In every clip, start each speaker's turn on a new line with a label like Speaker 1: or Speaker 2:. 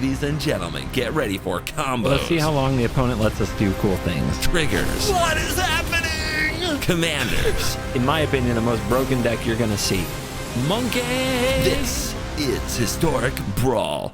Speaker 1: Ladies and gentlemen, get ready for combos.
Speaker 2: Let's see how long the opponent lets us do cool things.
Speaker 1: Triggers. What is happening? Commanders.
Speaker 2: In my opinion, the most broken deck you're gonna see.
Speaker 1: Monkeys. This is Historic Brawl.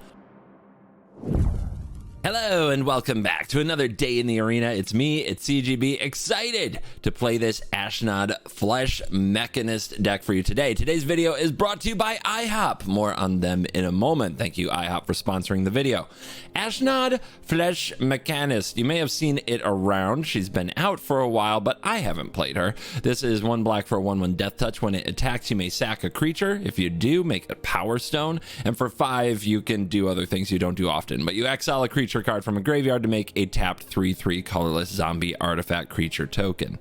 Speaker 1: Hello and welcome back to another day in the arena. It's me, it's CGB, excited to play this Ashnod Flesh Mechanist deck for you today. Today's video is brought to you by IHOP. More on them in a moment. Thank you, IHOP, for sponsoring the video. Ashnod Flesh Mechanist. You may have seen it around. She's been out for a while, but I haven't played her. This is 1 black for a 1/1 death touch. When it attacks, you may sack a creature. If you do, make a Power Stone. And for 5, you can do other things you don't do often. But you exile a creature card from a graveyard to make a tapped 3/3 colorless zombie artifact creature token.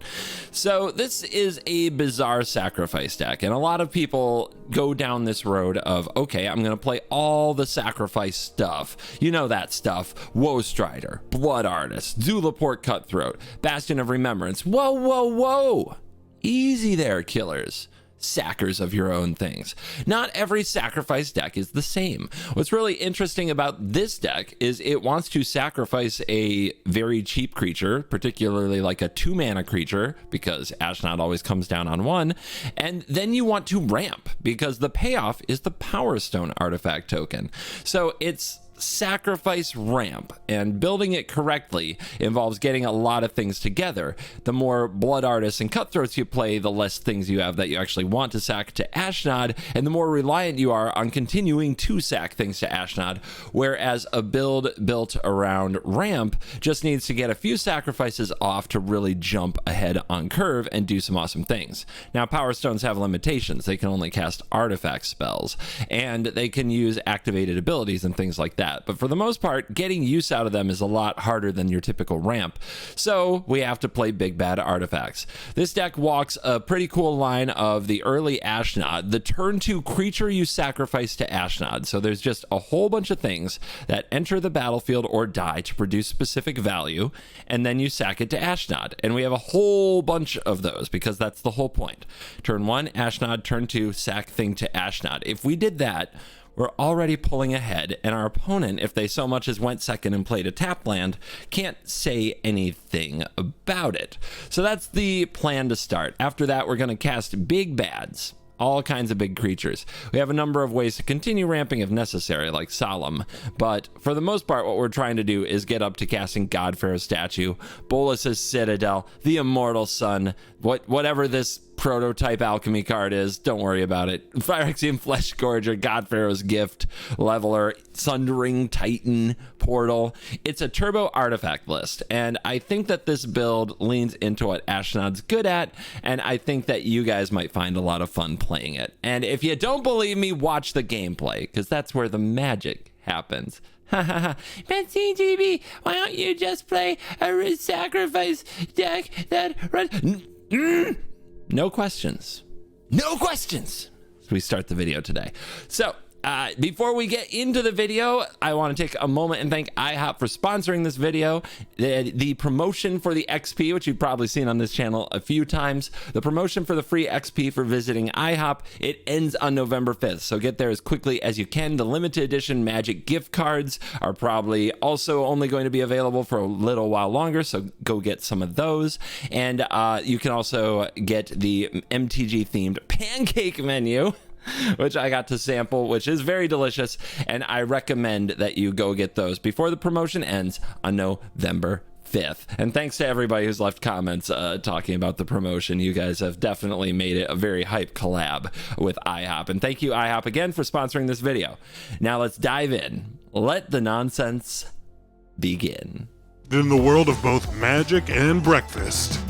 Speaker 1: So this is a bizarre sacrifice deck, and a lot of people go down this road of, okay, I'm gonna play all the sacrifice stuff. You know that stuff. Woe Strider, Blood Artist, Zulaport Cutthroat, Bastion of Remembrance. Whoa, whoa, whoa! Easy there, killers. Sackers of your own things. Not every sacrifice deck is the same. What's really interesting about this deck is it wants to sacrifice a very cheap creature, particularly like a 2-mana creature, because Ashnod always comes down on 1, and then you want to ramp, because the payoff is the Power Stone artifact token. So it's sacrifice ramp, and building it correctly involves getting a lot of things together. The more Blood Artists and Cutthroats you play, the less things you have that you actually want to sack to Ashnod, and the more reliant you are on continuing to sack things to Ashnod, whereas a build built around ramp just needs to get a few sacrifices off to really jump ahead on curve and do some awesome things. Now, Power Stones have limitations. They can only cast artifact spells, and they can use activated abilities and things like that. But for the most part, getting use out of them is a lot harder than your typical ramp. So we have to play big bad artifacts. This deck walks a pretty cool line of the early Ashnod, the turn 2 creature you sacrifice to Ashnod. So there's just a whole bunch of things that enter the battlefield or die to produce specific value, and then you sack it to Ashnod. And we have a whole bunch of those because that's the whole point. Turn 1, Ashnod. Turn 2, sack thing to Ashnod. If we did that, we're already pulling ahead, and our opponent, if they so much as went second and played a tap land, can't say anything about it. So that's the plan to start. After that, we're going to cast big bads. All kinds of big creatures. We have a number of ways to continue ramping if necessary, like Solemn, but for the most part, what we're trying to do is get up to casting Godpharaoh's Statue, Bolas's Citadel, the Immortal Sun, whatever this prototype alchemy card is, don't worry about it. Phyrexian Flesh Gorger, Godpharaoh's Gift, Leveler, Sundering Titan, Portal. It's a turbo artifact list, and I think that this build leans into what Ashnod's good at, and I think that you guys might find a lot of fun playing it. And if you don't believe me, watch the gameplay, because that's where the magic happens. Ha ha ha. But CGB, why don't you just play a sacrifice deck that runs... No questions. No questions. So we start the video today. So before we get into the video, I want to take a moment and thank IHOP for sponsoring this video. The promotion for the XP, which you've probably seen on this channel a few times, the promotion for the free XP for visiting IHOP, it ends on November 5th. So get there as quickly as you can. The limited edition Magic gift cards are probably also only going to be available for a little while longer. So go get some of those. And you can also get the MTG themed pancake menu, which I got to sample, which is very delicious, and I recommend that you go get those before the promotion ends on November 5th. And thanks to everybody who's left comments talking about the promotion. You guys have definitely made it a very hype collab with IHOP, and thank you, IHOP, again for sponsoring this video. Now let's dive in. Let the nonsense begin.
Speaker 3: In the world of both magic and breakfast,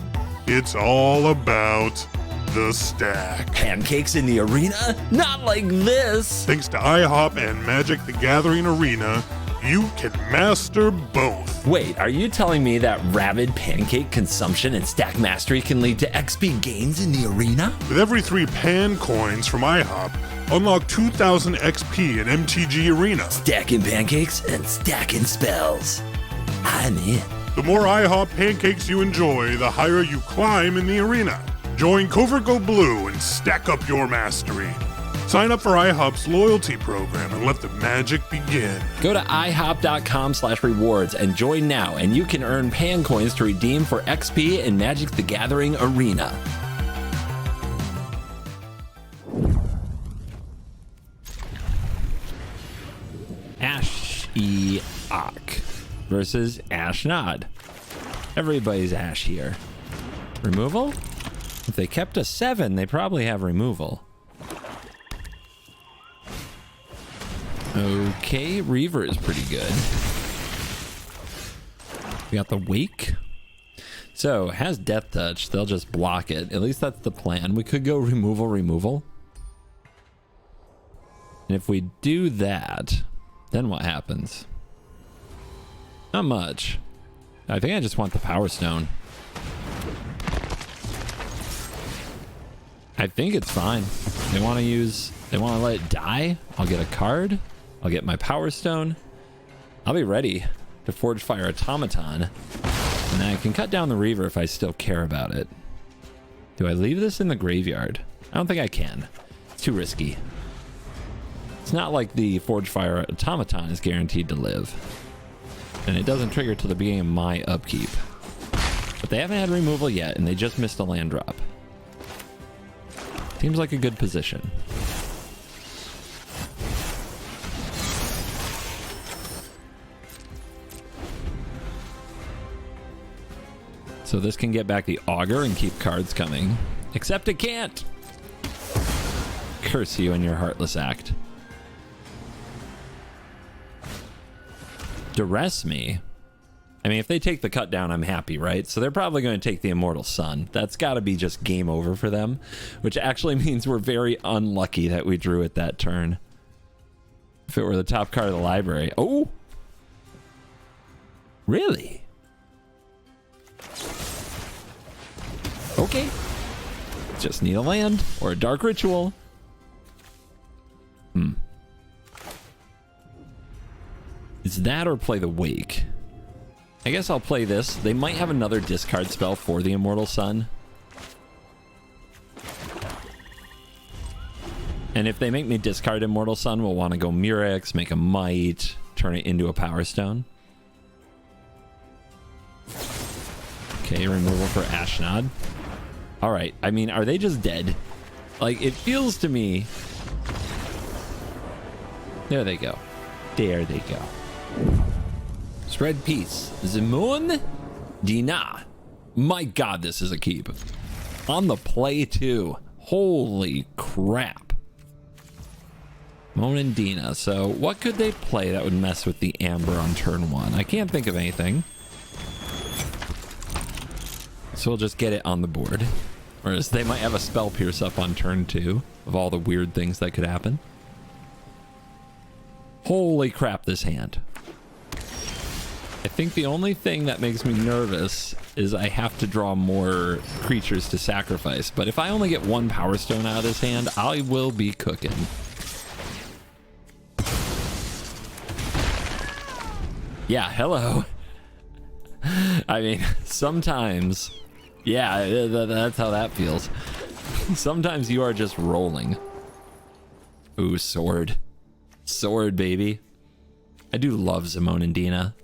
Speaker 3: it's all about the stack.
Speaker 1: Pancakes in the arena? Not like this!
Speaker 3: Thanks to IHOP and Magic the Gathering Arena, you can master both.
Speaker 1: Wait, are you telling me that rabid pancake consumption and stack mastery can lead to XP gains in the arena?
Speaker 3: With every 3 pan coins from IHOP, unlock 2,000 XP in MTG Arena.
Speaker 1: Stacking pancakes and stacking spells. I'm in.
Speaker 3: The more IHOP pancakes you enjoy, the higher you climb in the arena. Join CovertGoBlue and stack up your mastery. Sign up for IHOP's loyalty program and let the magic begin.
Speaker 1: Go to ihop.com/rewards and join now, and you can earn pan coins to redeem for XP in Magic the Gathering Arena. Ashiok versus Ashnod. Everybody's Ash here. Removal? If they kept a 7, they probably have removal. Okay, Reaver is pretty good. We got the Wake. So, has Death Touch. They'll just block it. At least that's the plan. We could go removal. And if we do that, then what happens? Not much. I think I just want the Power Stone. I think it's fine. They want to let it die. I'll get a card. I'll get my Power Stone. I'll be ready to Forge Fire Automaton. And then I can cut down the Reaver if I still care about it. Do I leave this in the graveyard? I don't think I can. It's too risky. It's not like the Forge Fire Automaton is guaranteed to live. And it doesn't trigger till the beginning of my upkeep. But they haven't had removal yet, and they just missed a land drop. Seems like a good position. So this can get back the Augur and keep cards coming. Except it can't! Curse you and your heartless act. Duress me? I mean, if they take the cut down, I'm happy, right? So they're probably going to take the Immortal Sun. That's got to be just game over for them, which actually means we're very unlucky that we drew it that turn. If it were the top card of the library. Oh! Really? Okay. Just need a land or a Dark Ritual. Is that or play the Wake? I guess I'll play this. They might have another discard spell for the Immortal Sun. And if they make me discard Immortal Sun, we'll want to go Murex, make a Might, turn it into a Power Stone. Okay, removal for Ashnod. Alright, I mean, are they just dead? Like, it feels to me... There they go. There they go. Spread peace. Zimoun Dina. My god, this is a keep. On the play, too. Holy crap. Moan and Dina. So, what could they play that would mess with the Amber on turn 1? I can't think of anything. So we'll just get it on the board. Whereas they might have a Spell Pierce up on turn 2 of all the weird things that could happen. Holy crap, this hand. I think the only thing that makes me nervous is I have to draw more creatures to sacrifice. But if I only get one Power Stone out of this hand, I will be cooking. Yeah, hello. I mean, sometimes... Yeah, that's how that feels. Sometimes you are just rolling. Ooh, sword. Sword, baby. I do love Zimoun and Dina.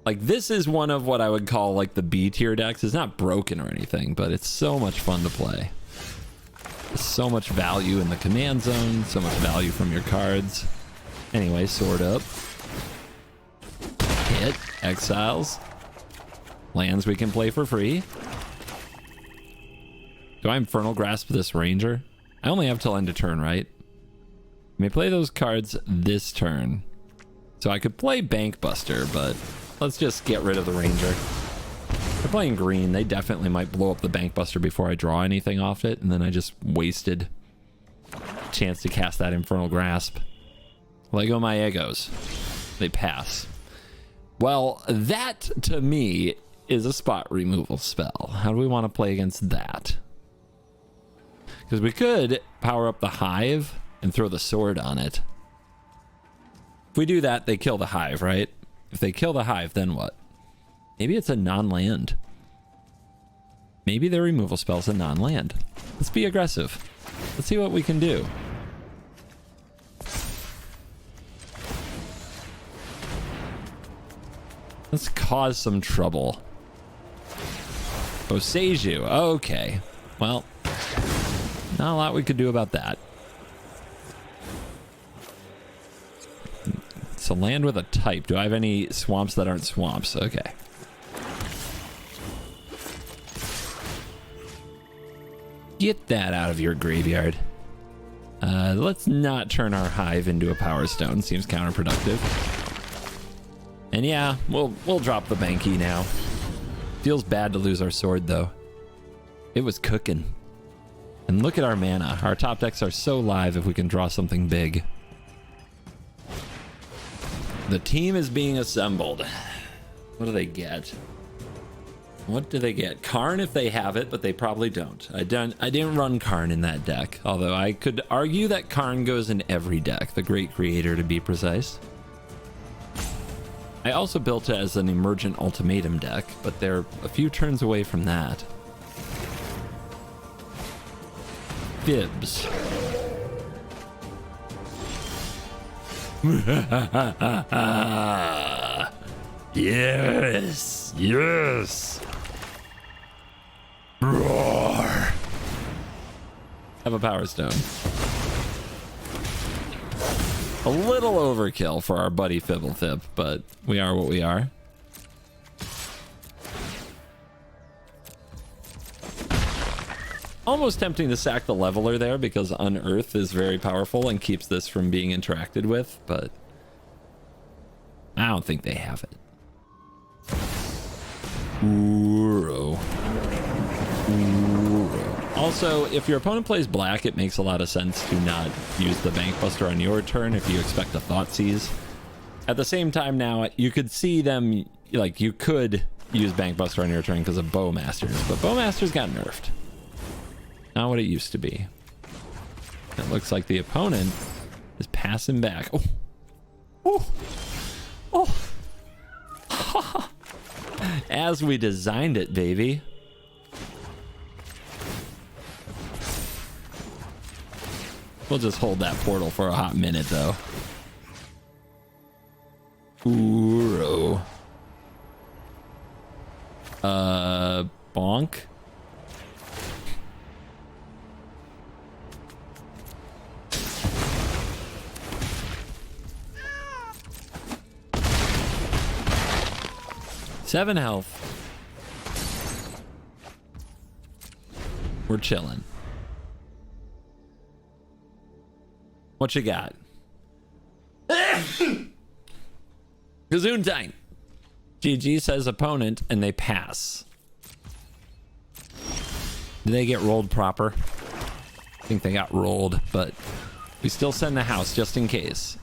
Speaker 1: Like, this is one of what I would call, like, the B tier decks. It's not broken or anything, but it's so much fun to play. There's so much value in the command zone, so much value from your cards. Anyway, sword up. Hit. Exiles. Lands we can play for free. Do I Infernal Grasp this Ranger? I only have till end of turn, right? I may play those cards this turn. So I could play Bankbuster, but let's just get rid of the Ranger. They're playing green. They definitely might blow up the Bankbuster before I draw anything off it, and then I just wasted a chance to cast that Infernal Grasp. Lego my egos. They pass. Well, that, to me, is a spot removal spell. How do we want to play against that? Because we could power up the Hive and throw the sword on it. If we do that, they kill the Hive, right? If they kill the Hive, then what? Maybe it's a non-land. Maybe their removal spell's a non-land. Let's be aggressive. Let's see what we can do. Let's cause some trouble. Boseiju. Okay. Well, not a lot we could do about that. It's a land with a type. Do I have any swamps that aren't swamps? Okay. Get that out of your graveyard. Let's not turn our hive into a power stone. Seems counterproductive. And yeah, we'll drop the Banky now. Feels bad to lose our sword though. It was cooking. And look at our mana. Our top decks are so live if we can draw something big. The team is being assembled. What do they get? What do they get? Karn if they have it, but they probably don't. I didn't run Karn in that deck, although I could argue that Karn goes in every deck, the Great Creator to be precise. I also built it as an Emergent Ultimatum deck, but they're a few turns away from that. Fibs. Yes, yes. Roar. Have a power stone. A little overkill for our buddy Fibblethip, but we are what we are. Almost tempting to sack the leveler there because Unearth is very powerful and keeps this from being interacted with, but I don't think they have it. Uro. Also, if your opponent plays black, it makes a lot of sense to not use the Bankbuster on your turn if you expect a Thoughtseize. At the same time now, you could see them, like, you could use Bankbuster on your turn because of Bowmasters, but Bowmasters got nerfed. Not what it used to be. It looks like the opponent is passing back. Oh. Oh. Oh. As we designed it, baby. We'll just hold that portal for a hot minute, though. Uro. Bonk. Seven health. We're chilling. What you got? Gesundheit. GG says opponent, and they pass. Did they get rolled proper? I think they got rolled, but we still send the house just in case.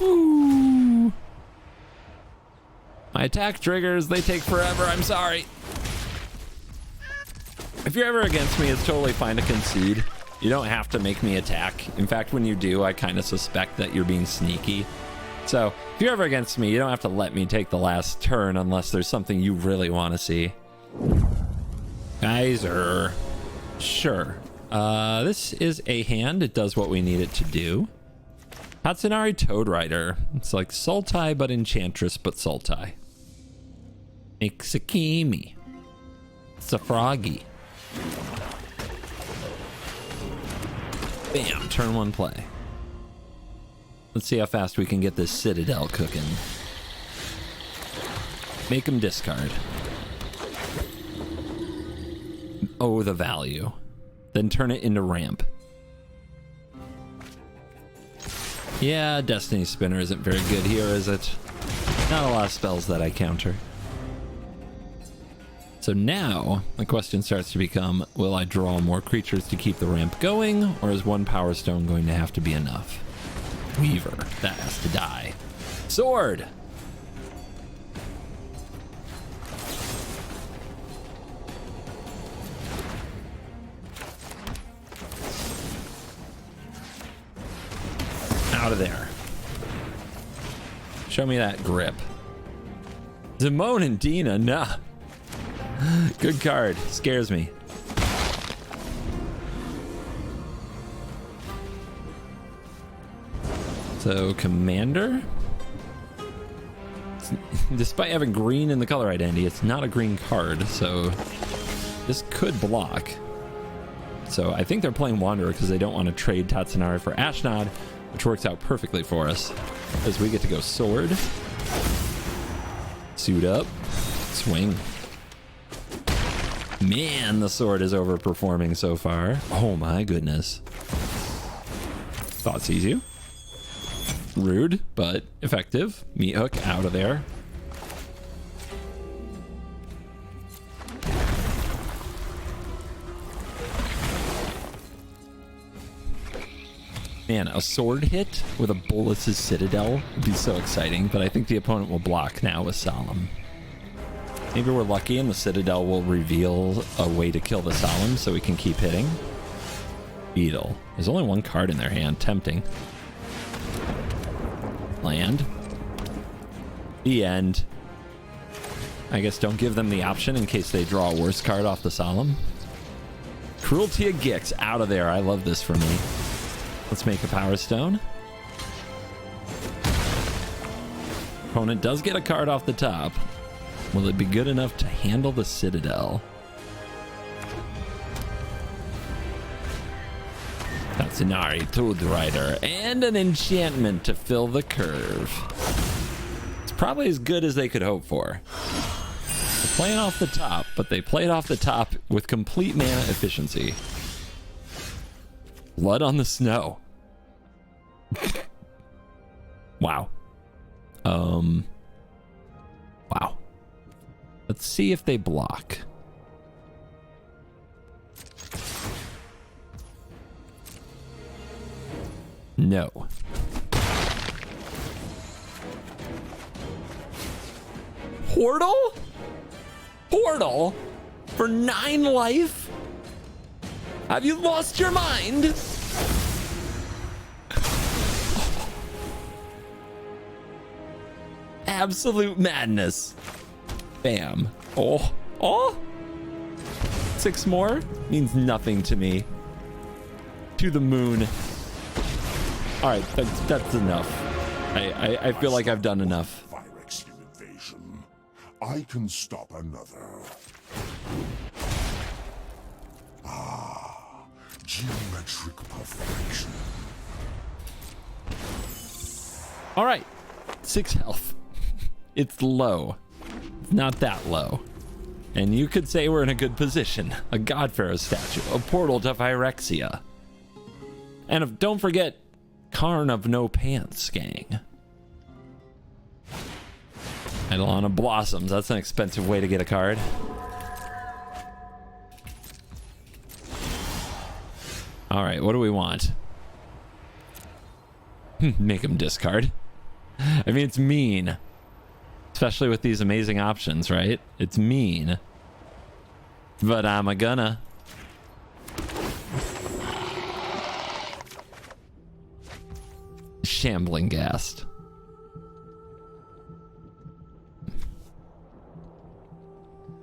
Speaker 1: Ooh. My attack triggers, they take forever. I'm sorry. If you're ever against me, it's totally fine to concede. You don't have to make me attack. In fact, when you do, I kind of suspect that you're being sneaky. So if you're ever against me, you don't have to let me take the last turn unless there's something you really want to see. Geyser. Sure. This is a hand. It does what we need it to do. Hatsunari Toad Rider. It's like Sultai, but Enchantress, but Sultai. Ixakimi. It's a froggy. Bam, turn one play. Let's see how fast we can get this Citadel cooking. Make him discard. Oh, the value. Then turn it into ramp. Yeah, Destiny Spinner isn't very good here, is it? Not a lot of spells that I counter. So now, the question starts to become, will I draw more creatures to keep the ramp going, or is one Power Stone going to have to be enough? Weaver, that has to die. Sword! Out of there. Show me that grip. Zimone and Dina, nah. Good card. Scares me. So Commander, despite having green in the color identity, it's not a green card, so this could block. So I think they're playing Wanderer because they don't want to trade Tatsunari for Ashnod, which works out perfectly for us as we get to go Sword, suit up, swing. Man, the Sword is overperforming so far. Oh my goodness. Thought sees you. Rude, but effective. Meat hook out of there. Man, a sword hit with a Bolas's Citadel would be so exciting, but I think the opponent will block now with Solemn. Maybe we're lucky and the Citadel will reveal a way to kill the Solemn so we can keep hitting. Beetle. There's only one card in their hand. Tempting. Land. The end. I guess don't give them the option in case they draw a worse card off the Solemn. Cruelty of Gix out of there. I love this for me. Let's make a Power Stone. Opponent does get a card off the top. Will it be good enough to handle the Citadel? Tatsunari, Toad Rider, and an enchantment to fill the curve. It's probably as good as they could hope for. They're playing off the top, but they played off the top with complete mana efficiency. Blood on the Snow. Wow. Wow. Let's see if they block. No. Portal? Portal? For 9 life? Have you lost your mind? Absolute madness. Bam. Oh. Oh. 6 more means nothing to me. To the moon. All right, that's enough. I feel like I've done enough.
Speaker 4: Invasion. I can stop another. Ah, geometric perfection.
Speaker 1: All right, 6 health. It's low. It's not that low. And you could say we're in a good position. A God Pharaoh statue, a portal to Phyrexia. And don't forget, Karn of No Pants, gang. Eidolon of Blossoms. That's an expensive way to get a card. All right, what do we want? Make him discard. I mean, it's mean. Especially with these amazing options, right? It's mean. But I'm a gonna. Shambling Ghast.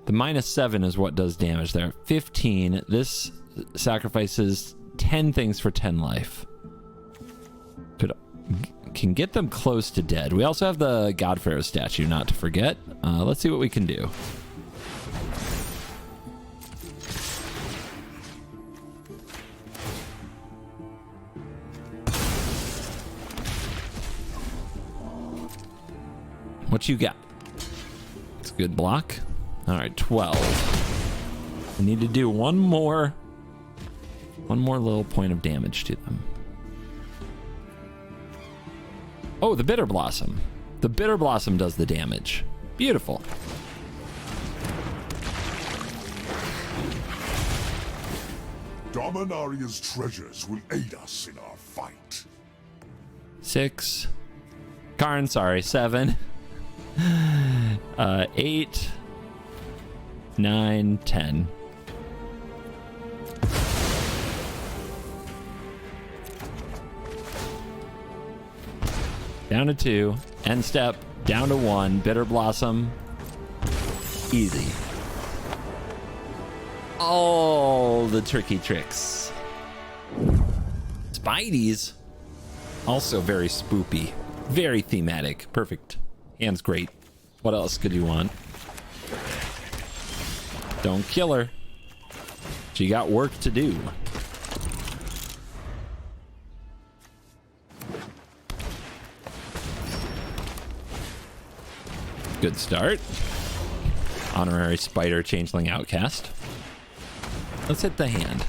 Speaker 1: The -7 is what does damage there. 15. This sacrifices 10 things for 10 life. Can get them close to dead. We also have the God Pharaoh statue, not to forget. Let's see what we can do. What you got? It's a good block. All right, 12. We need to do one more little point of damage to them. Oh, the Bitter Blossom. The Bitter Blossom does the damage. Beautiful.
Speaker 4: Dominaria's treasures will aid us in our fight.
Speaker 1: 6. Karn, sorry, 7. 8. 9, 10. Down to 2. End step. Down to 1. Bitter Blossom. Easy. All the tricky tricks. Spideys. Also very spoopy. Very thematic. Perfect. Hand's great. What else could you want? Don't kill her. She got work to do. Good start. Honorary Spider Changeling Outcast. Let's hit the hand.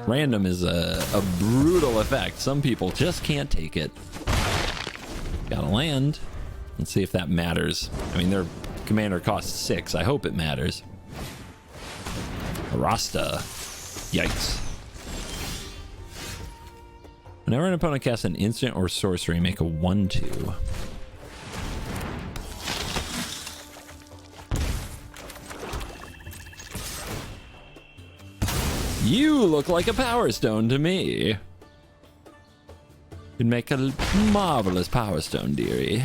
Speaker 1: Random is a brutal effect. Some people just can't take it. Gotta land. Let's see if that matters. I mean, their commander costs 6. I hope it matters. Rasta. Yikes. Whenever an opponent casts an instant or sorcery, make a 1/2. You look like a Power Stone to me. You'd make a marvelous Power Stone, dearie.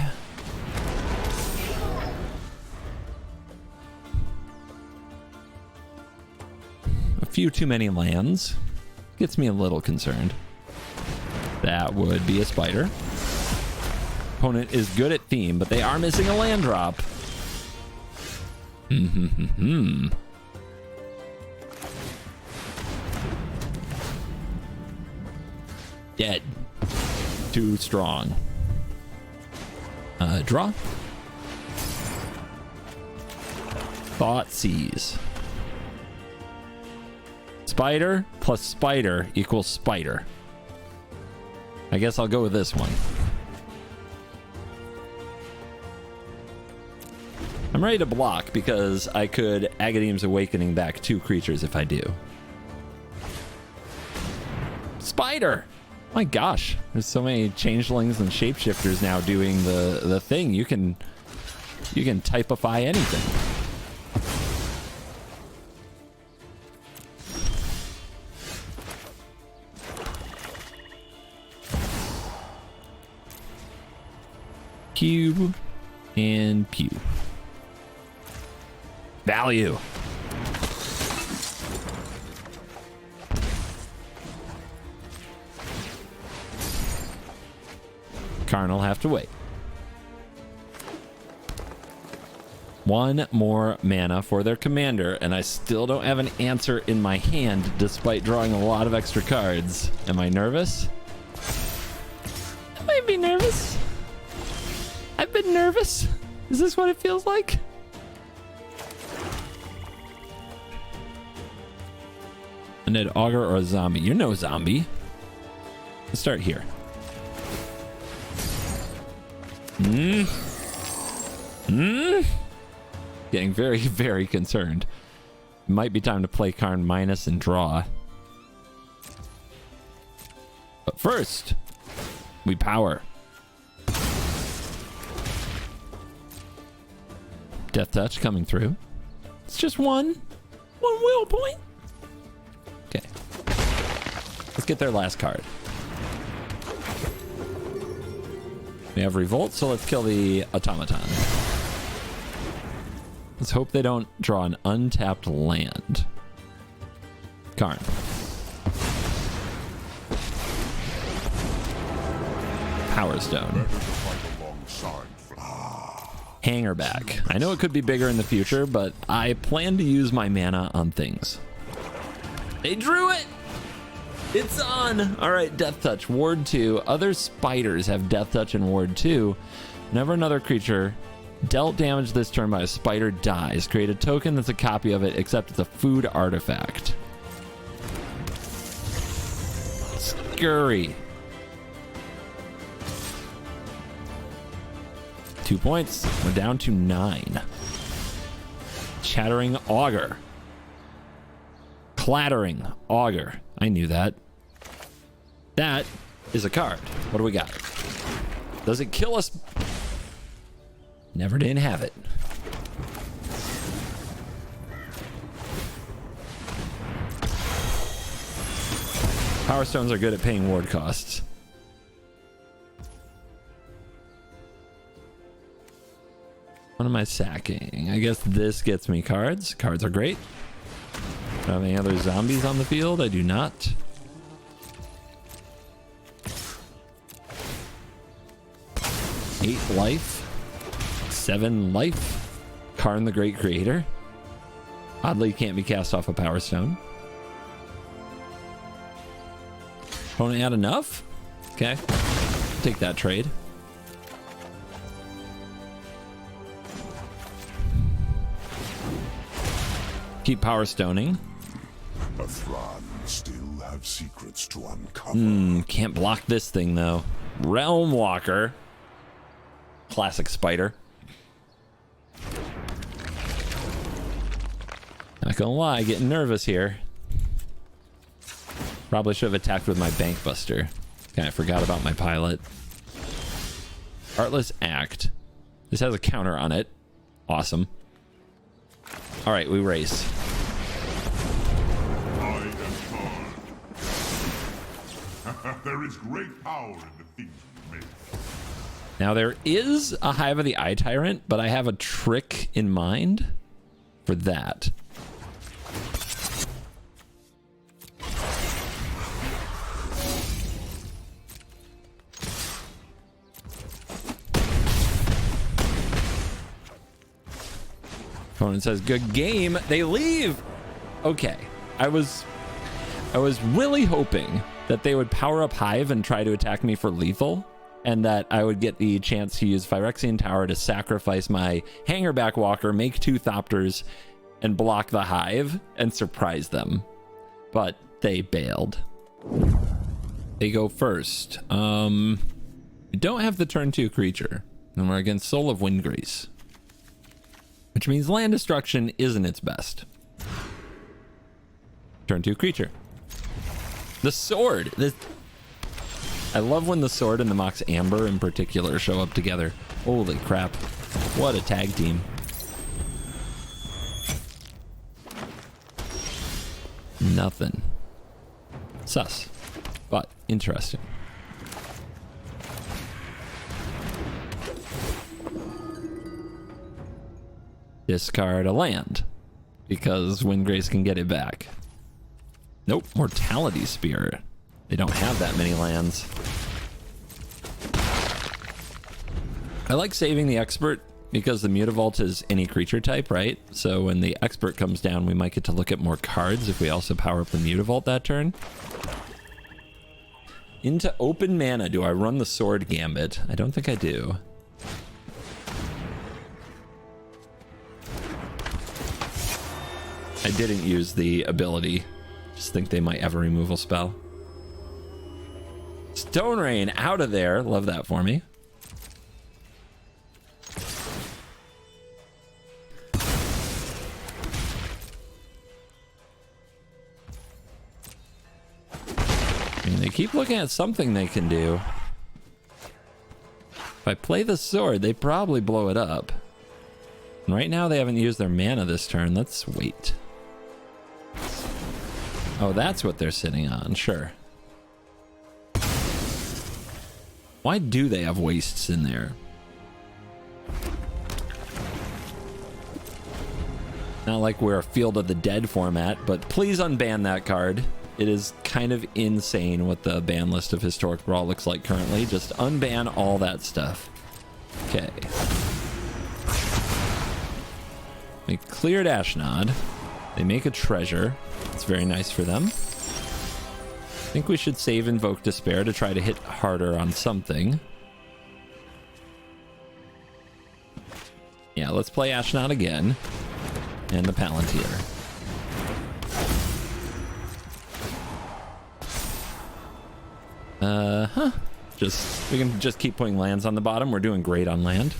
Speaker 1: A few too many lands. Gets me a little concerned. That would be a spider. Opponent is good at theme, but they are missing a land drop. Dead. Too strong. Draw. Thoughtseize. Spider plus spider equals spider. I guess I'll go with this one. I'm ready to block because I could Agadeem's Awakening back 2 creatures if I do. Spider! My gosh, there's so many changelings and shapeshifters now doing the thing. You can typify anything. Cube and pew. Value. Karn will have to wait. 1 more mana for their commander, and I still don't have an answer in my hand despite drawing a lot of extra cards. Am I nervous? I might be nervous. I've been nervous. Is this what it feels like? Undead Augur or a zombie? You're no zombie. Let's start here. Getting very, very concerned. Might be time to play Karn minus and draw. But first, we power. Death Touch coming through. It's just one will point. Okay. Let's get their last card. We have Revolt, so let's kill the Automaton. Let's hope they don't draw an untapped land. Karn. Power Stone. Hanger back. I know it could be bigger in the future, but I plan to use my mana on things. They drew it! It's on! Alright, Death Touch, Ward 2. Other spiders have Death Touch and Ward 2. Whenever another creature dealt damage this turn by a spider dies, create a token that's a copy of it, except it's a food artifact. Scurry. 2 points. We're down to 9. Chattering Augur. Clattering Augur. I knew that. That is a card. What do we got? Does it kill us? Never didn't have it. Power Stones are good at paying ward costs. What am I sacking? I guess this gets me cards. Cards are great. Do I have any other zombies on the field? I do not. 8 life, 7 life. Karn the Great Creator. Oddly, can't be cast off a Power Stone. Opponent had enough? Okay. Take that trade. Keep Power Stoning.
Speaker 4: A Thran still have secrets to uncover.
Speaker 1: Can't block this thing, though. Realm Walker. Classic spider. Not gonna lie, getting nervous here. Probably should have attacked with my Bank Buster. Okay, I forgot about my pilot. Artless Act. This has a counter on it. Awesome. All right, we race.
Speaker 4: I am Karn. There is great power in the things you make.
Speaker 1: Now there is a Hive of the Eye Tyrant, but I have a trick in mind for that. Opponent says, good game. They leave. Okay. I was really hoping that they would power up Hive and try to attack me for lethal, and that I would get the chance to use Phyrexian Tower to sacrifice my Hangerback Walker, make 2 Thopters, and block the Hive and surprise them. But they bailed. They go first. We don't have the turn 2 creature, and we're against Soul of Windgrace, which means land destruction isn't its best. Turn 2 creature. The sword. I love when the sword and the Mox Amber in particular show up together. Holy crap. What a tag team. Nothing. Sus. But interesting. Discard a land because Windgrace can get it back. Nope, Mortality Spear. They don't have that many lands. I like saving the Expert because the Mutavault is any creature type, right? So when the Expert comes down, we might get to look at more cards if we also power up the Mutavault that turn. Into open mana, do I run the Sword Gambit? I don't think I do. I didn't use the ability. Just think they might have a removal spell. Stone Rain out of there. Love that for me. I mean, they keep looking at something they can do. If I play the sword, they probably blow it up. And right now they haven't used their mana this turn. Let's wait. Oh, that's what they're sitting on. Sure. Why do they have wastes in there? Not like we're a Field of the Dead format, but please unban that card. It is kind of insane what the ban list of Historic Brawl looks like currently. Just unban all that stuff. Okay. They cleared Ashnod. They make a treasure. It's very nice for them. I think we should save Invoke Despair to try to hit harder on something. Yeah, let's play Ashnod again. And the Palantir. We can just keep putting lands on the bottom. We're doing great on land.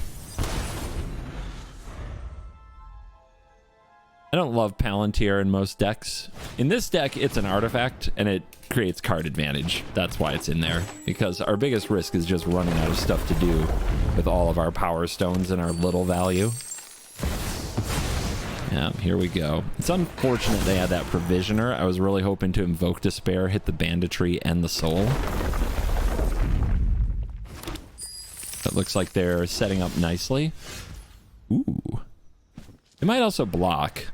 Speaker 1: I don't love Palantir in most decks. In this deck, it's an artifact, and it creates card advantage. That's why it's in there, because our biggest risk is just running out of stuff to do with all of our power stones and our little value. Yeah, here we go. It's unfortunate they had that Provisioner. I was really hoping to Invoke Despair, hit the Banditry and the Soul. It looks like they're setting up nicely. Ooh. They might also block.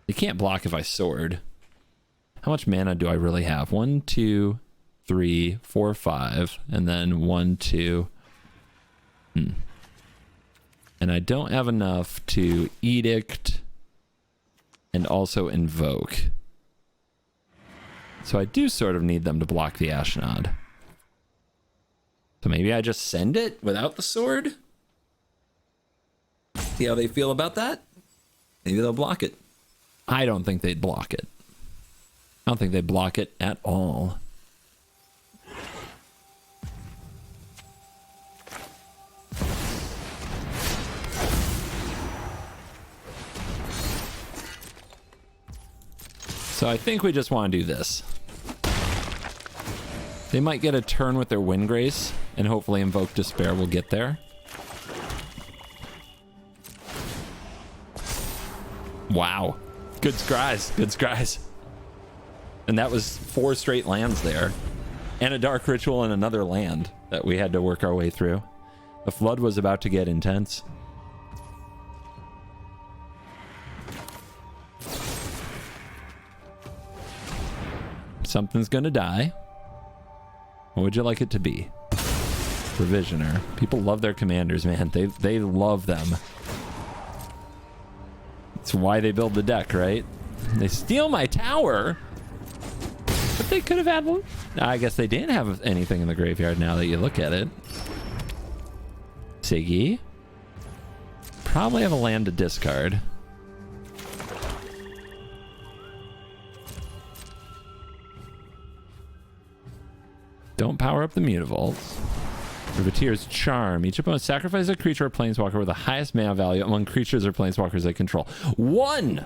Speaker 1: They can't block if I sword. How much mana do I really have? 1, 2, 3, 4, 5, and then 1, 2, And I don't have enough to edict and also invoke. So I do sort of need them to block the Ashnod. So maybe I just send it without the sword? See how they feel about that? Maybe they'll block it. I don't think they'd block it. I don't think they'd block it at all. So I think we just want to do this. They might get a turn with their Wind Grace, and hopefully Invoke Despair will get there. Wow. Good scries. Good scries. And that was 4 straight lands there. And a Dark Ritual and another land that we had to work our way through. The flood was about to get intense. Something's gonna die. What would you like it to be? Provisioner. People love their commanders, man. They love them. That's why they build the deck, right? They steal my tower. But they could have had one. I guess they didn't have anything in the graveyard now that you look at it. Siggy. Probably have a land to discard. Don't power up the Mutavaults. Privateer's Charm. Each opponent sacrifices a creature or planeswalker with the highest mana value among creatures or planeswalkers they control. 1!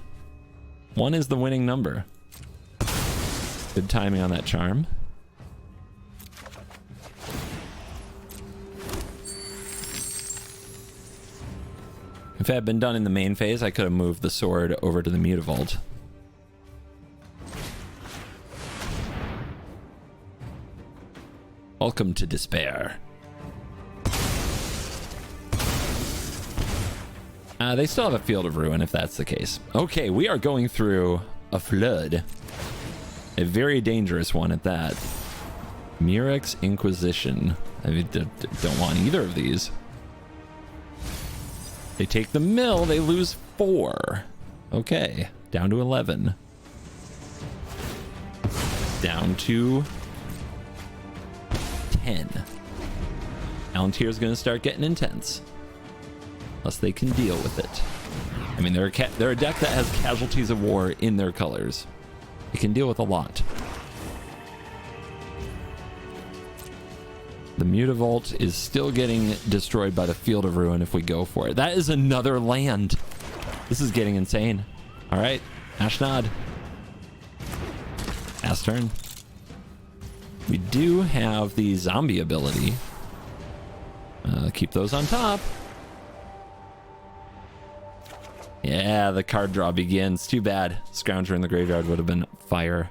Speaker 1: 1 is the winning number. Good timing on that charm. If it had been done in the main phase, I could have moved the sword over to the Mutavault. Welcome to despair. They still have a Field of Ruin if that's the case. Okay, we are going through a flood. A very dangerous one at that. Murex Inquisition. I mean, don't want either of these. They take the mill, they lose 4. Okay, down to 11. Down to 10. Palantir's gonna start getting intense. Unless they can deal with it. I mean, they're a deck that has Casualties of War in their colors. It can deal with a lot. The Mutavault is still getting destroyed by the Field of Ruin if we go for it. That is another land. This is getting insane. All right, Ashnod. Pass turn. We do have the zombie ability. Keep those on top. Yeah, the card draw begins. Too bad. Scrounger in the graveyard would have been fire.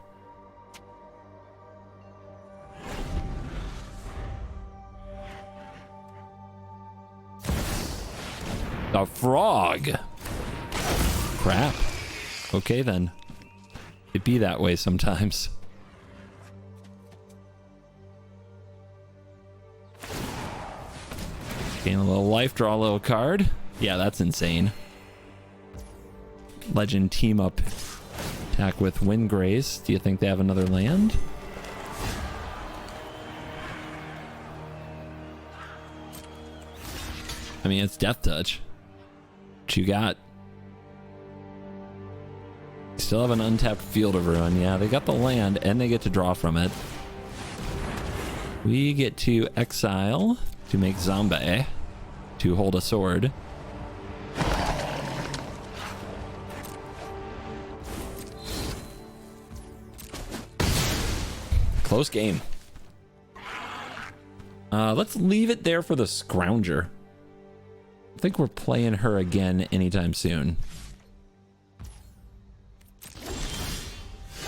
Speaker 1: A frog. Crap. Okay then. It be that way sometimes. Gain a little life, draw a little card. Yeah, that's insane. Legend team up attack with Wind Grace. Do you think they have another land? I mean, it's Death Touch. What you got? Still have an untapped Field of Ruin. Yeah, they got the land and they get to draw from it. We get to exile to make Zombie to hold a sword. Close game. Let's leave it there for the Scrounger. I think we're playing her again anytime soon.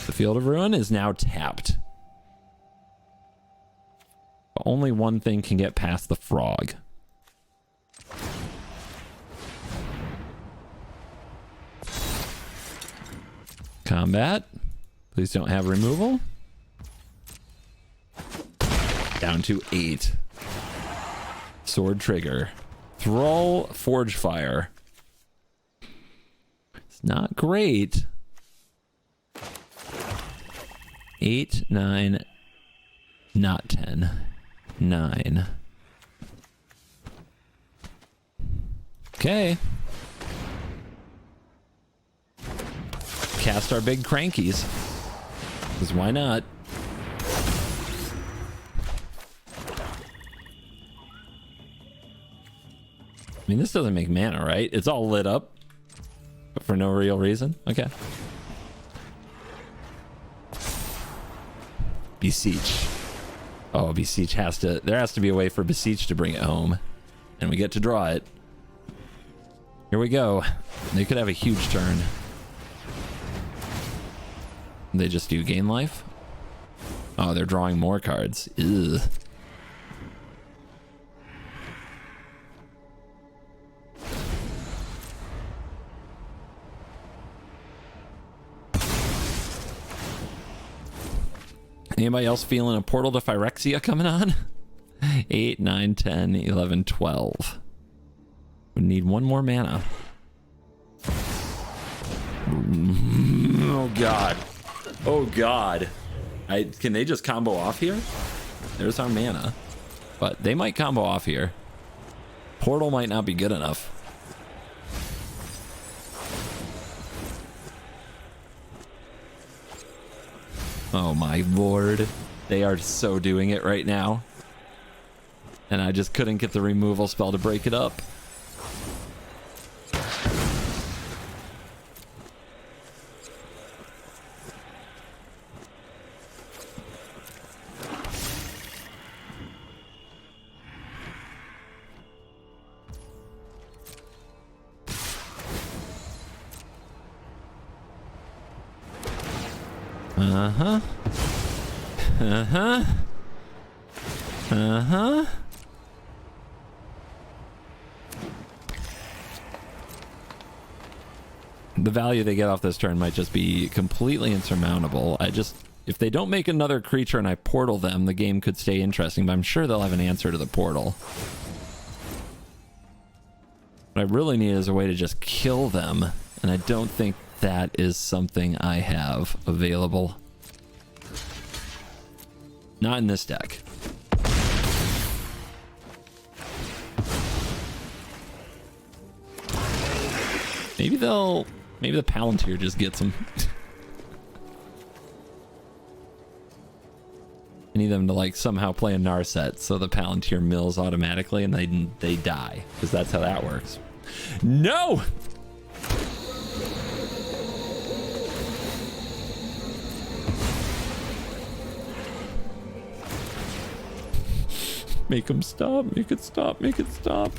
Speaker 1: The Field of Ruin is now tapped. Only one thing can get past the frog. Combat. Please don't have removal. Down to 8. Sword Trigger. Thrall, Forge Fire. It's not great. 8, 9, not 10. 9. Okay. Cast our big crankies. Because why not? I mean, this doesn't make mana, right? It's all lit up. But for no real reason. Okay. Beseech. Oh, Beseech has to... There has to be a way for Beseech to bring it home. And we get to draw it. Here we go. They could have a huge turn. They just do gain life? Oh, they're drawing more cards. Ugh. Anybody else feeling a Portal to Phyrexia coming on? 8, 9, 10, 11, 12. We need one more mana. Oh, God. Oh, God. Can they just combo off here? There's our mana. But they might combo off here. Portal might not be good enough. Oh my lord. They are so doing it right now. And I just couldn't get the removal spell to break it up. Uh-huh. Uh-huh. Uh-huh. The value they get off this turn might just be completely insurmountable. If they don't make another creature and I portal them, the game could stay interesting, but I'm sure they'll have an answer to the portal. What I really need is a way to just kill them, and I don't think that is something I have available. Not in this deck. Maybe the Palantir just gets them. I need them to like somehow play a Narset so the Palantir mills automatically and they die, because that's how that works. No! Make them stop, make it stop, make it stop.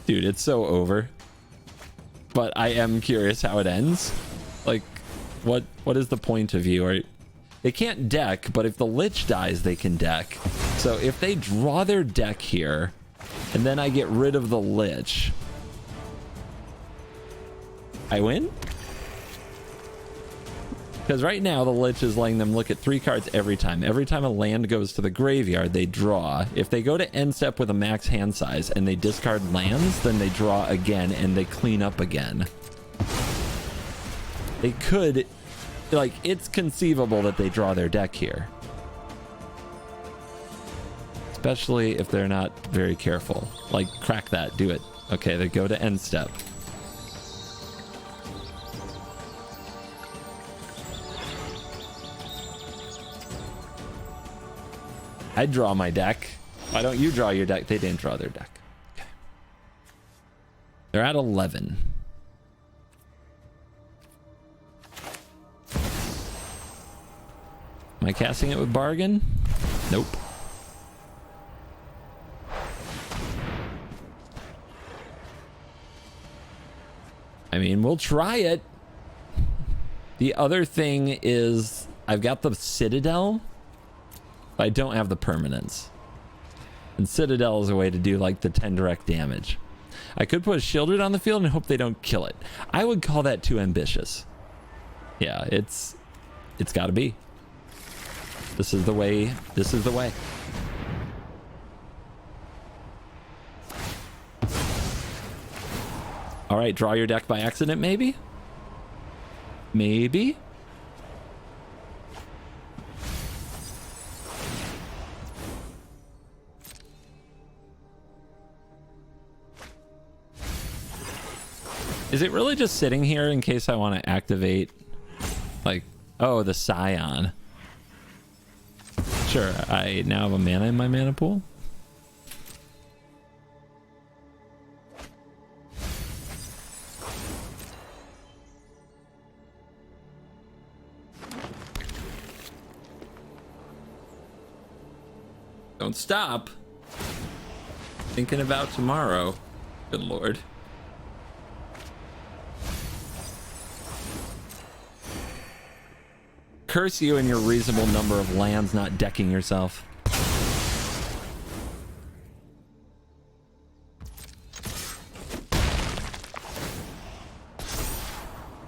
Speaker 1: Dude, it's so over. But I am curious how it ends. Like, what is the point of you? They can't deck, but if the Lich dies, they can deck. So if they draw their deck here, and then I get rid of the Lich, I win? Because right now the Lich is letting them look at 3 cards every time. Every time a land goes to the graveyard, they draw. If they go to end step with a max hand size and they discard lands, then they draw again and they clean up again. They could, like, it's conceivable that they draw their deck here. Especially if they're not very careful. Like, crack that, do it. Okay, they go to end step. I draw my deck. Why don't you draw your deck? They didn't draw their deck. Okay. They're at 11. Am I casting it with bargain? Nope. I mean, we'll try it. The other thing is I've got the Citadel. I don't have the permanence. And Citadel is a way to do like the 10 direct damage. I could put a Shieldred on the field and hope they don't kill it. I would call that too ambitious. Yeah, it's got to be. This is the way. This is the way. All right, draw your deck by accident, maybe? Maybe? Is it really just sitting here in case I want to activate, like, oh, the Scion? Sure, I now have a mana in my mana pool. Don't stop. Thinking about tomorrow. Good lord. Curse you and your reasonable number of lands not decking yourself.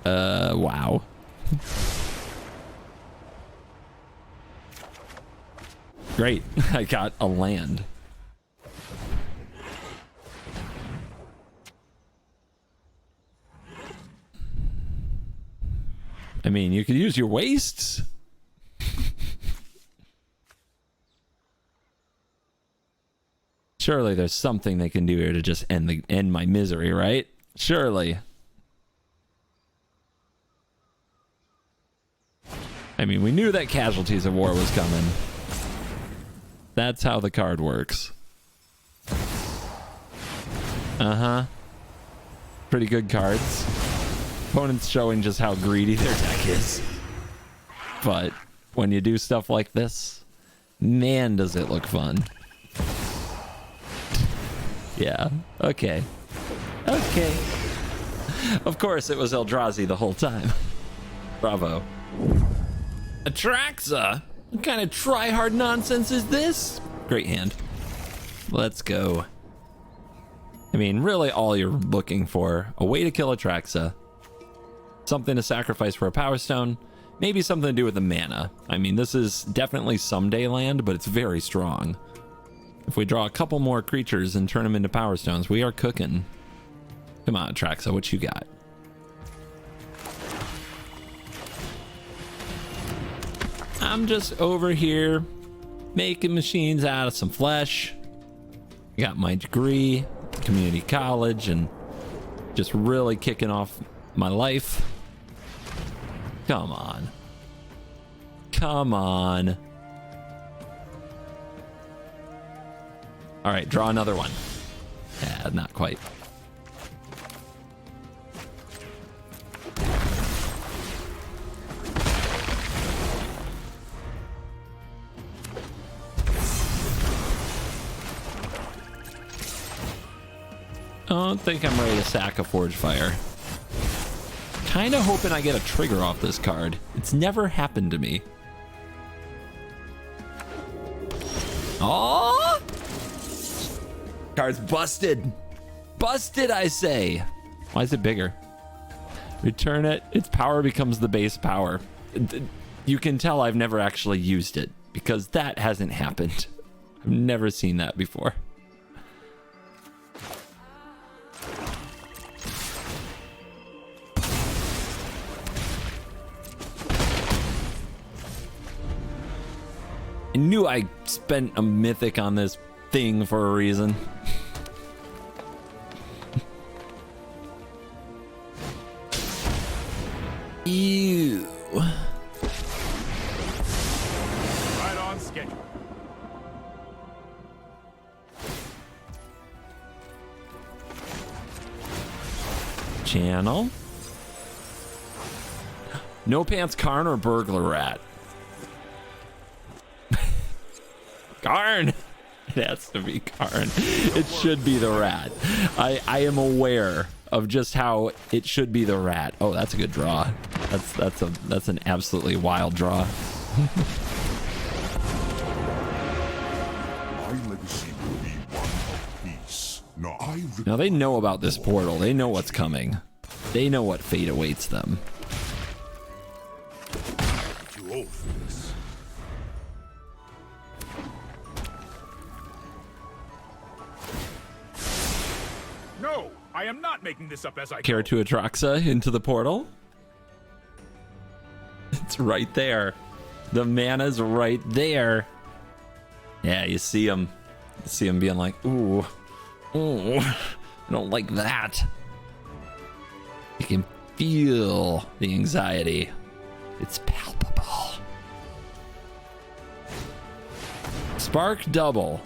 Speaker 1: Wow. Great. I got a land. I mean, you could use your wastes. Surely there's something they can do here to just end my misery, right? Surely. I mean, we knew that Casualties of War was coming. That's how the card works. Uh-huh. Pretty good cards. Opponents showing just how greedy their deck is. But when you do stuff like this, man, does it look fun. Yeah, okay. Okay. Of course, it was Eldrazi the whole time. Bravo. Atraxa? What kind of try-hard nonsense is this? Great hand. Let's go. I mean, really all you're looking for, a way to kill Atraxa. Something to sacrifice for a Power Stone. Maybe something to do with the mana. I mean, this is definitely someday land, but it's very strong. If we draw a couple more creatures and turn them into Power Stones, we are cooking. Come on, Atraxa, what you got? I'm just over here making machines out of some flesh. I got my degree, community college, and just really kicking off my life. Come on. Come on. All right, draw another one. Yeah, not quite. I don't think I'm ready to sack a Forge Fire. Kind of hoping I get a trigger off this card. It's never happened to me. Oh! Card's busted. Busted, I say. Why is it bigger? Return it. Its power becomes the base power. You can tell I've never actually used it because that hasn't happened. I've never seen that before. I knew I spent a mythic on this thing for a reason. Ew.
Speaker 5: Right on schedule.
Speaker 1: Channel. No Pants Karn or Burglar Rat? Karn. It has to be Karn. It should be the rat. I am aware of just how it should be the rat. Oh, that's a good draw. That's an absolutely wild draw.
Speaker 4: My legacy will be one of peace.
Speaker 1: Now they know about this portal. They know what's coming. They know what fate awaits them.
Speaker 5: Too old for this. I am not making this up as I
Speaker 1: Care
Speaker 5: go.
Speaker 1: to Atraxa into the portal? It's right there. The mana's right there. Yeah, you see him. You see him being like, ooh, ooh, I don't like that. You can feel the anxiety. It's palpable. Spark double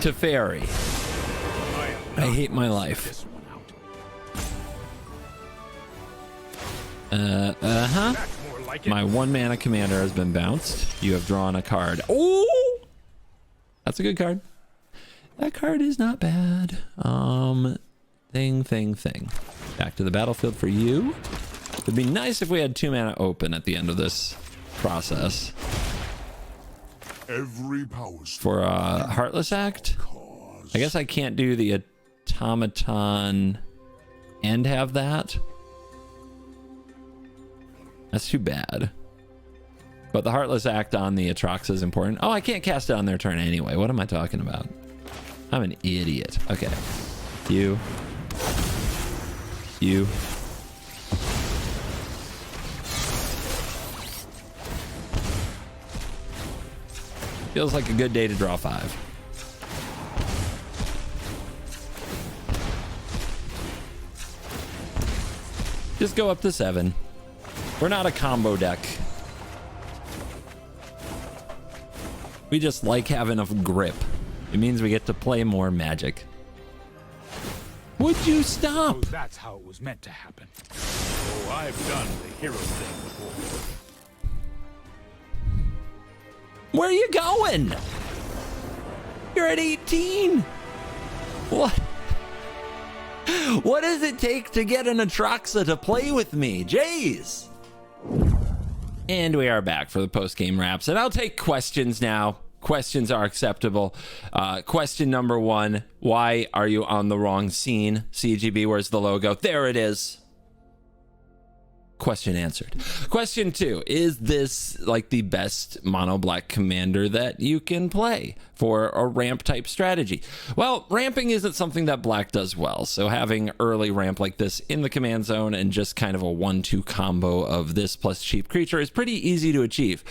Speaker 1: to Fairy. I hate my life.
Speaker 5: This one out. That's more like it.
Speaker 1: My 1-mana commander has been bounced. You have drawn a card. Oh, that's a good card. That card is not bad. Thing. Back to the battlefield for you. It'd be nice if we had 2 mana open at the end of this process.
Speaker 4: Every power
Speaker 1: For Heartless Act, I guess I can't do the automaton and have that. That's too bad. But the Heartless Act on the Atraxa is important. Oh, I can't cast it on their turn anyway. What am I talking about? I'm an idiot. Okay. You. Feels like a good day to draw 5. Just go up to 7. We're not a combo deck. We just like having a grip. It means we get to play more Magic. Would you stop?
Speaker 5: So that's how it was meant to happen. Oh, I've done the hero thing before.
Speaker 1: Where are you going? You're at 18. What? What does it take to get an Atraxa to play with me? Jeez. And we are back for the post-game wraps. And I'll take questions now. Questions are acceptable. Question number 1. Why are you on the wrong scene? CGB, where's the logo? There it is. Question answered. Question 2. Is this like the best mono black commander that you can play for a ramp type strategy? Well, ramping isn't something that black does well. So having early ramp like this in the command zone and just kind of a 1-2 combo of this plus cheap creature is pretty easy to achieve.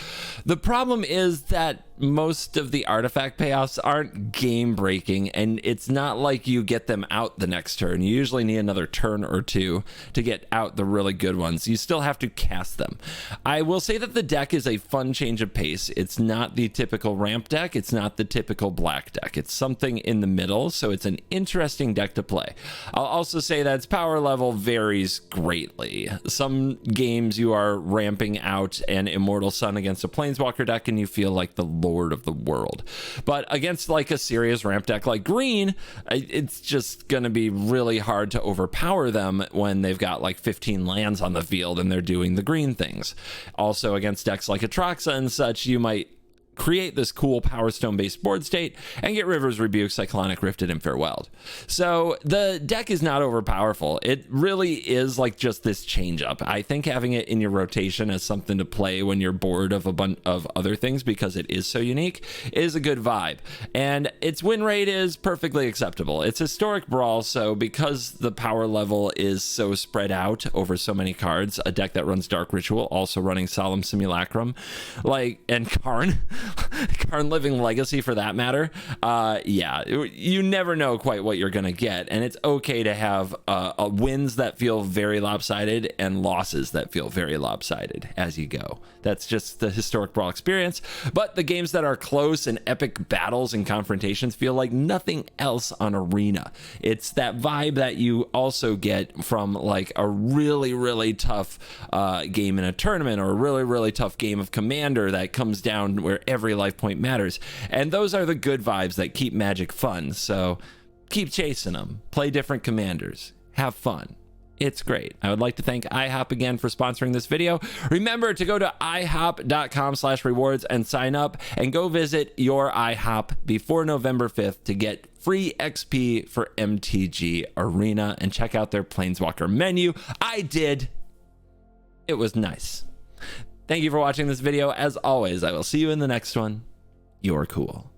Speaker 1: The problem is that most of the artifact payoffs aren't game breaking, and it's not like you get them out the next turn. You usually need another turn or 2 to get out the really good ones. You still have to cast them. I will say that the deck is a fun change of pace. It's not the typical ramp deck. It's not the typical black deck. It's something in the middle, so it's an interesting deck to play. I'll also say that its power level varies greatly. Some games you are ramping out an Immortal Sun against a Planeswalker deck and you feel like the lord of the world. But against like a serious ramp deck like green, it's just going to be really hard to overpower them when they've got like 15 lands on the field and they're doing the green things. Also against decks like Atraxa and such, you might create this cool Power Stone based board state and get River's Rebuke, Cyclonic Rifted, and Farewelled. So the deck is not overpowerful. It really is like just this change up. I think having it in your rotation as something to play when you're bored of a bunch of other things because it is so unique is a good vibe. And its win rate is perfectly acceptable. It's historic Brawl, so because the power level is so spread out over so many cards, a deck that runs Dark Ritual, also running Solemn Simulacrum, and Karn, Karn Living Legacy for that matter, yeah, you never know quite what you're gonna get, and it's okay to have wins that feel very lopsided and losses that feel very lopsided as you go. That's just the historic Brawl experience. But the games that are close and epic battles and confrontations feel like nothing else on Arena. It's that vibe that you also get from like a really, really tough game in a tournament, or a really, really tough game of Commander that comes down where every life point matters. And those are the good vibes that keep Magic fun. So keep chasing them. Play different commanders. Have fun. It's great. I would like to thank IHOP again for sponsoring this video. Remember to go to ihop.com/rewards and sign up, and go visit your IHOP before November 5th to get free XP for MTG Arena and check out their Planeswalker menu. I did. It was nice. Thank you for watching this video. As always, I will see you in the next one. You're cool.